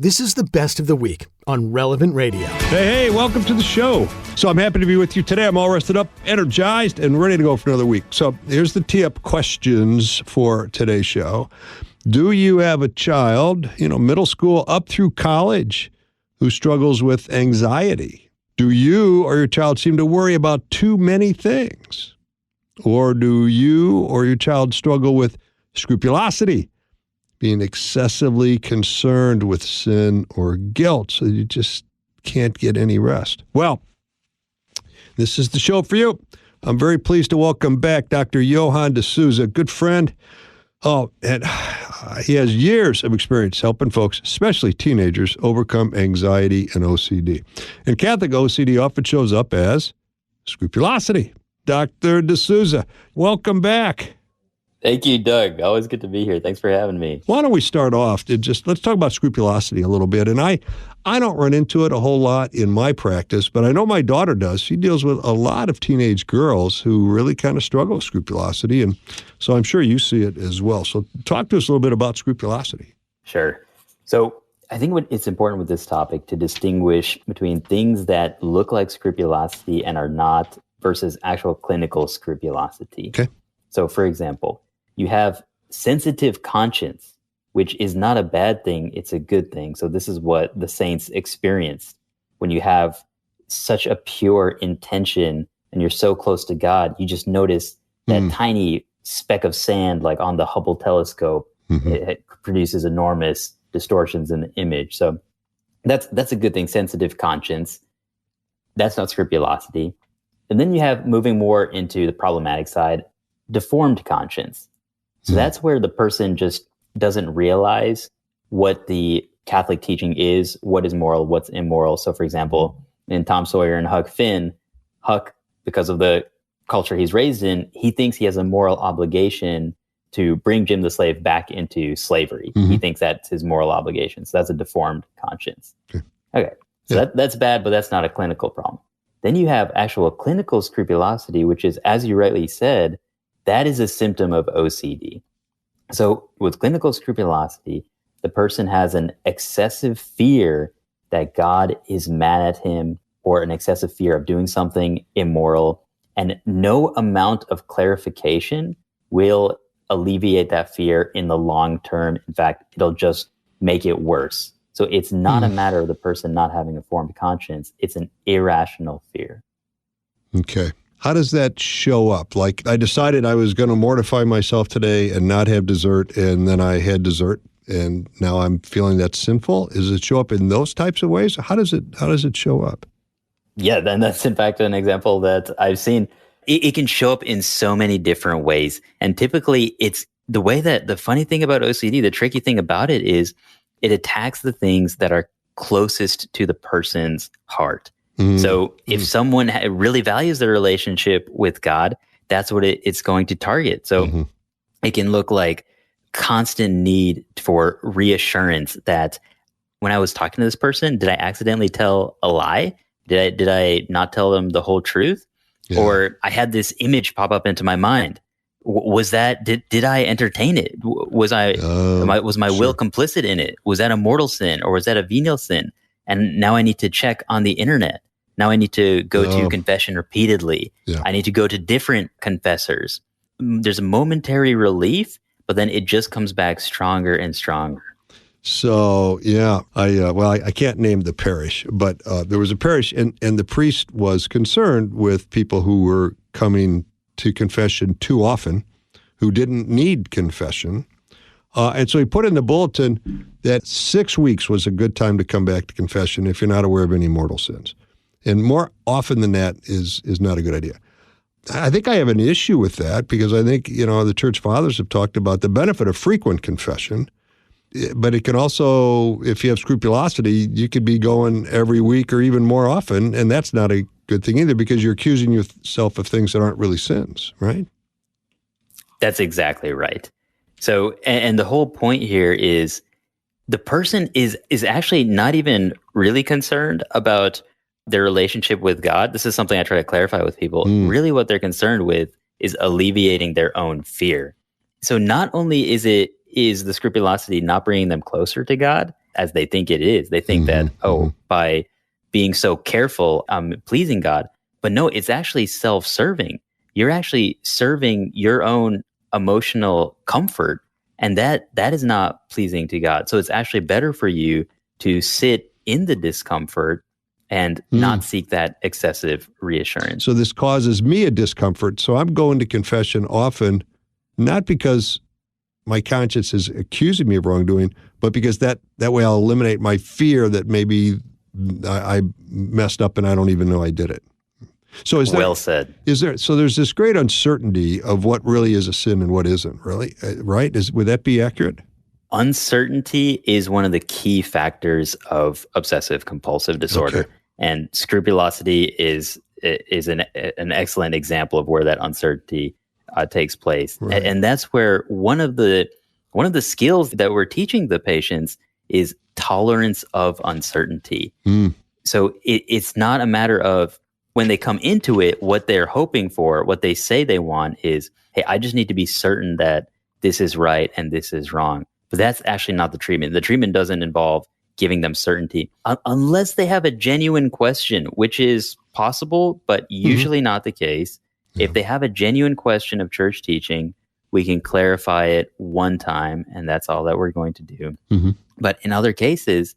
This is the best of the week on Relevant Radio. Hey, welcome to the show. So I'm happy to be with you today. I'm all rested up, energized, and ready to go for another week. So here's the tee-up questions for today's show. Do you have a child, middle school up through college, who struggles with anxiety? Do you or your child seem to worry about too many things? Or do you or your child struggle with scrupulosity, being excessively concerned with sin or guilt so you just can't get any rest? Well, this is the show for you. I'm very pleased to welcome back Dr. Johann D'Souza, good friend. Oh, and he has years of experience helping folks, especially teenagers, overcome anxiety and OCD. And Catholic OCD often shows up as scrupulosity. Dr. D'Souza, welcome back. Thank you, Doug. Always good to be here. Thanks for having me. Why don't we start off let's talk about scrupulosity a little bit. And I don't run into it a whole lot in my practice, but I know my daughter does. She deals with a lot of teenage girls who really kind of struggle with scrupulosity. And so I'm sure you see it as well. So talk to us a little bit about scrupulosity. Sure. So I think it's important with this topic to distinguish between things that look like scrupulosity and are not versus actual clinical scrupulosity. Okay. So for example, you have sensitive conscience, which is not a bad thing. It's a good thing. So this is what the saints experienced. When you have such a pure intention and you're so close to God, you just notice that tiny speck of sand, like on the Hubble telescope, it produces enormous distortions in the image. So that's a good thing, sensitive conscience. That's not scrupulosity. And then you have, moving more into the problematic side, deformed conscience. So that's where the person just doesn't realize what the Catholic teaching is, what is moral, what's immoral. So for example, in Tom Sawyer and Huck Finn, Huck, because of the culture he's raised in, he thinks he has a moral obligation to bring Jim the slave back into slavery. He thinks that's his moral obligation. So that's a deformed conscience. Okay. So that's bad, but that's not a clinical problem. Then you have actual clinical scrupulosity, which is, as you rightly said, that is a symptom of OCD. So with clinical scrupulosity, the person has an excessive fear that God is mad at him, or an excessive fear of doing something immoral, and no amount of clarification will alleviate that fear in the long term. In fact, it'll just make it worse. So it's not a matter of the person not having a formed conscience. It's an irrational fear. Okay. How does that show up? Like, I decided I was going to mortify myself today and not have dessert, and then I had dessert, and now I'm feeling that's sinful. Does it show up in those types of ways? How does it show up? Yeah, then that's in fact an example that I've seen. It can show up in so many different ways. And typically it's the way that the funny thing about OCD, the tricky thing about it is it attacks the things that are closest to the person's heart. So if someone really values their relationship with God, that's what it's going to target. So it can look like constant need for reassurance that when I was talking to this person, did I accidentally tell a lie? Did I not tell them the whole truth? Yeah. Or I had this image pop up into my mind. Was that, did I entertain it? Was my will complicit in it? Was that a mortal sin, or was that a venial sin? And now I need to check on the internet. Now I need to go to confession repeatedly. Yeah. I need to go to different confessors. There's a momentary relief, but then it just comes back stronger and stronger. So, yeah, I can't name the parish, but there was a parish, and the priest was concerned with people who were coming to confession too often, who didn't need confession. And so he put in the bulletin that 6 weeks was a good time to come back to confession if you're not aware of any mortal sins. And more often than that is not a good idea. I think I have an issue with that because I think, the church fathers have talked about the benefit of frequent confession, but it can also, if you have scrupulosity, you could be going every week or even more often, and that's not a good thing either because you're accusing yourself of things that aren't really sins, right? That's exactly right. So, and the whole point here is the person is actually not even really concerned about their relationship with God. This is something I try to clarify with people. Really what they're concerned with is alleviating their own fear. So not only is the scrupulosity not bringing them closer to God, as they think it is. They think that, by being so careful, I'm pleasing God. But no, it's actually self-serving. You're actually serving your own emotional comfort, and that is not pleasing to God. So it's actually better for you to sit in the discomfort and not seek that excessive reassurance. So this causes me a discomfort. So I'm going to confession often, not because my conscience is accusing me of wrongdoing, but because that way I'll eliminate my fear that maybe I messed up and I don't even know I did it. So well said. So there's this great uncertainty of what really is a sin and what isn't, really, right? Would that be accurate? Uncertainty is one of the key factors of obsessive compulsive disorder. Okay. And scrupulosity is an excellent example of where that uncertainty takes place. Right. And that's where one of the skills that we're teaching the patients is tolerance of uncertainty. So it's not a matter of when they come into it, what they're hoping for, what they say they want is, hey, I just need to be certain that this is right and this is wrong. But that's actually not the treatment. The treatment doesn't involve giving them certainty unless they have a genuine question, which is possible, but usually not the case. Yeah. If they have a genuine question of church teaching, we can clarify it one time, and that's all that we're going to do. But in other cases,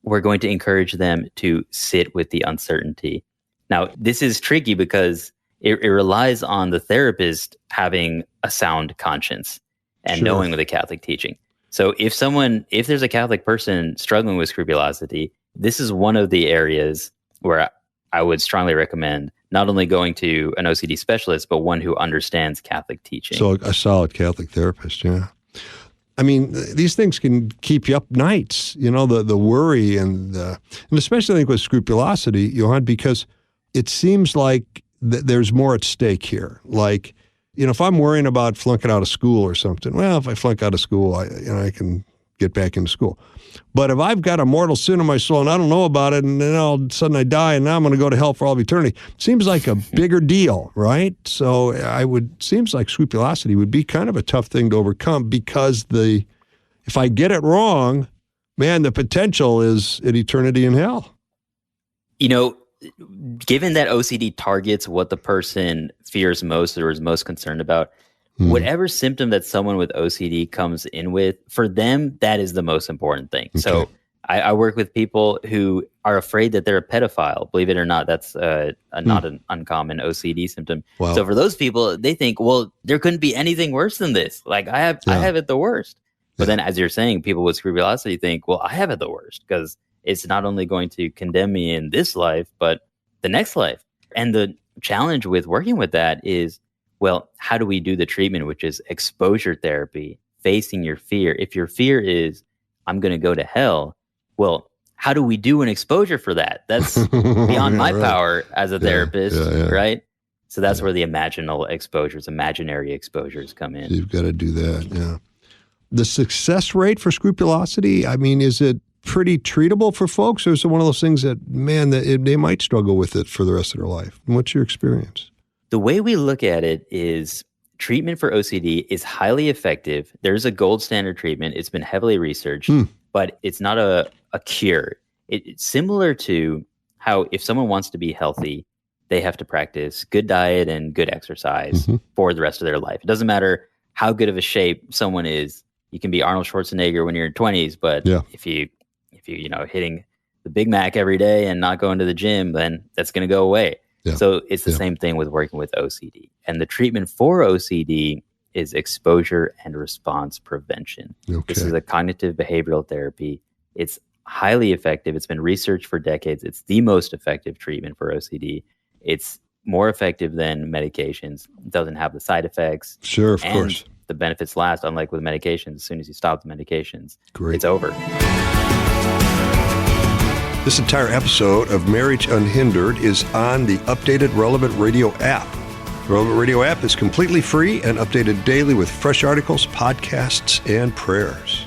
we're going to encourage them to sit with the uncertainty. Now, this is tricky because it relies on the therapist having a sound conscience and knowing the Catholic teaching. So if there's a Catholic person struggling with scrupulosity, this is one of the areas where I would strongly recommend not only going to an OCD specialist, but one who understands Catholic teaching. So a solid Catholic therapist, yeah. I mean, these things can keep you up nights, the worry and especially I think with scrupulosity, Johann, because it seems like there's more at stake here. Like, if I'm worrying about flunking out of school or something, well, if I flunk out of school, I can get back into school. But if I've got a mortal sin in my soul and I don't know about it, and then all of a sudden I die and now I'm going to go to hell for all of eternity, it seems like a bigger deal, right? So seems like scrupulosity would be kind of a tough thing to overcome because if I get it wrong, man, the potential is an eternity in hell. Given that OCD targets what the person fears most or is most concerned about, whatever symptom that someone with OCD comes in with, for them, that is the most important thing. Okay. So I work with people who are afraid that they're a pedophile. Believe it or not, that's not an uncommon OCD symptom. Wow. So for those people, they think, well, there couldn't be anything worse than this. Like I have it the worst. But then as you're saying, people with scrupulosity think, well, I have it the worst because it's not only going to condemn me in this life, but the next life. And the challenge with working with that is, well, how do we do the treatment, which is exposure therapy, facing your fear? If your fear is, I'm going to go to hell, well, how do we do an exposure for that? That's beyond my power as a therapist, right? So that's where the imaginary exposures come in. So you've got to do that, yeah. The success rate for scrupulosity, I mean, is it pretty treatable for folks, or is it one of those things that, man, they might struggle with it for the rest of their life? And what's your experience? The way we look at it is treatment for OCD is highly effective. There's a gold standard treatment. It's been heavily researched, but it's not a cure. It's similar to how if someone wants to be healthy, they have to practice good diet and good exercise for the rest of their life. It doesn't matter how good of a shape someone is. You can be Arnold Schwarzenegger when you're in 20s, but if you hitting the Big Mac every day and not going to the gym, then that's going to go away. Yeah. So it's the same thing with working with OCD. And the treatment for OCD is exposure and response prevention. Okay. This is a cognitive behavioral therapy. It's highly effective. It's been researched for decades. It's the most effective treatment for OCD. It's more effective than medications. It doesn't have the side effects. Sure, of course. The benefits last, unlike with medications. As soon as you stop the medications, it's over. This entire episode of Marriage Unhindered is on the updated Relevant Radio app. The Relevant Radio app is completely free and updated daily with fresh articles, podcasts, and prayers.